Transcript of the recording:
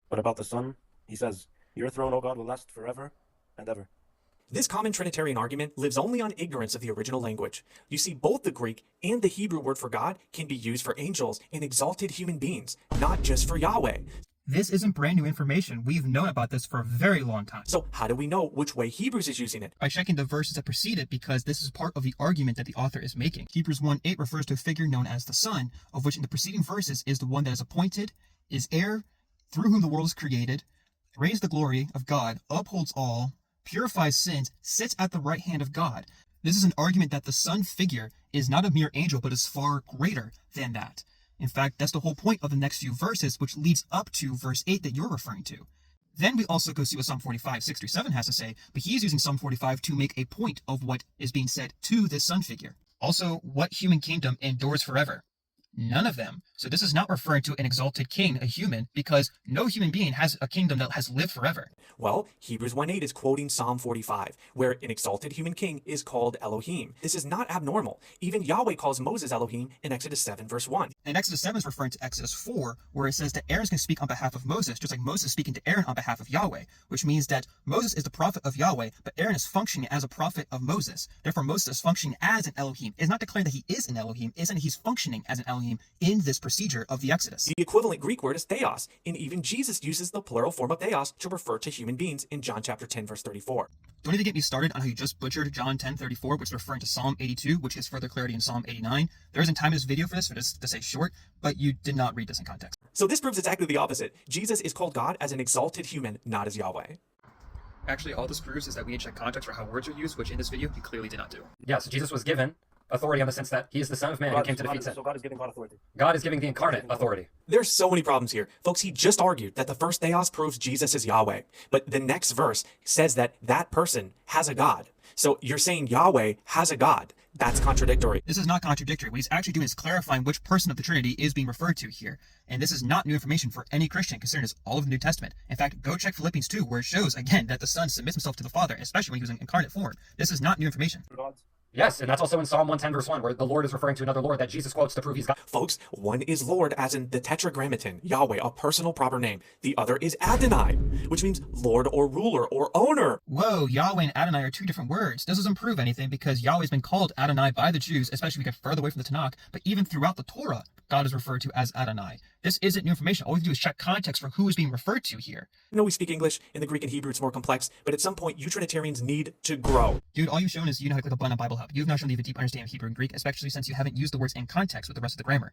But about the Son, he says, "Your throne, O God, will last forever and ever." This common Trinitarian argument lives only on ignorance of the original language. You see, both the Greek and the Hebrew word for God can be used for angels and exalted human beings, not just for Yahweh. This isn't brand new information. We've known about this for a very long time. So how do we know which way Hebrews is using it? By checking the verses that precede it, because this is part of the argument that the author is making. Hebrews 1:8 refers to a figure known as the Son, of which in the preceding verses is the one that is appointed, is heir, through whom the world is created, reigns the glory of God, upholds all, purifies sins, sits at the right hand of God. This is an argument that the Son figure is not a mere angel, but is far greater than that. In fact, that's the whole point of the next few verses, which leads up to verse 8 that you're referring to. Then we also go see what Psalm 45, 6-7 has to say, but he is using Psalm 45 to make a point of what is being said to this Son figure. Also, what human kingdom endures forever? None of them. So this is not referring to an exalted king, a human, because no human being has a kingdom that has lived forever. Well, Hebrews 1:8 is quoting Psalm 45, where an exalted human king is called Elohim. This is not abnormal. Even Yahweh calls Moses Elohim in Exodus 7, verse 1. And Exodus 7 is referring to Exodus 4, where it says that Aaron's going to speak on behalf of Moses, just like Moses is speaking to Aaron on behalf of Yahweh, which means that Moses is the prophet of Yahweh, but Aaron is functioning as a prophet of Moses. Therefore, Moses is functioning as an Elohim. It's not declaring that he is an Elohim, it's that he's functioning as an Elohim in this procedure of the Exodus. The equivalent Greek word is theos, and even Jesus uses the plural form of theos to refer to human beings in John chapter 10, verse 34. Don't even get me started on how you just butchered John 10:34, which is referring to Psalm 82, which is further clarity in Psalm 89. There isn't time in this video for this to say short, but you did not read this in context. So this proves exactly the opposite. Jesus is called God as an exalted human, not as Yahweh. Actually, all this proves is that we need to check context for how words are used, which in this video he clearly did not do. Yes, Jesus was given authority on the sense that he is the Son of Man who came to defeat sin. So God is giving God authority. God is giving the incarnate authority. There's so many problems here. Folks, he just argued that the first theos proves Jesus is Yahweh, but the next verse says that that person has a God. So you're saying Yahweh has a God. That's contradictory. This is not contradictory. What he's actually doing is clarifying which person of the Trinity is being referred to here. And this is not new information for any Christian, considering it's all of the New Testament. In fact, go check Philippians 2, where it shows, again, that the Son submits himself to the Father, especially when he was in incarnate form. This is not new information. Gods. Yes, and that's also in Psalm 110, verse 1, where the Lord is referring to another Lord that Jesus quotes to prove he's God. Folks, one is Lord as in the tetragrammaton, Yahweh, a personal proper name. The other is Adonai, which means Lord or ruler or owner. Whoa, Yahweh and Adonai are two different words. This doesn't prove anything because Yahweh's been called Adonai by the Jews, especially if we get further away from the Tanakh, but even throughout the Torah, God is referred to as Adonai. This isn't new information. All we do is check context for who is being referred to here. I know we speak English, in the Greek and Hebrew it's more complex, but at some point you Trinitarians need to grow. Dude, all you've shown is you know how to click a button on Bible Hub. You've not shown the deep understanding of Hebrew and Greek, especially since you haven't used the words in context with the rest of the grammar.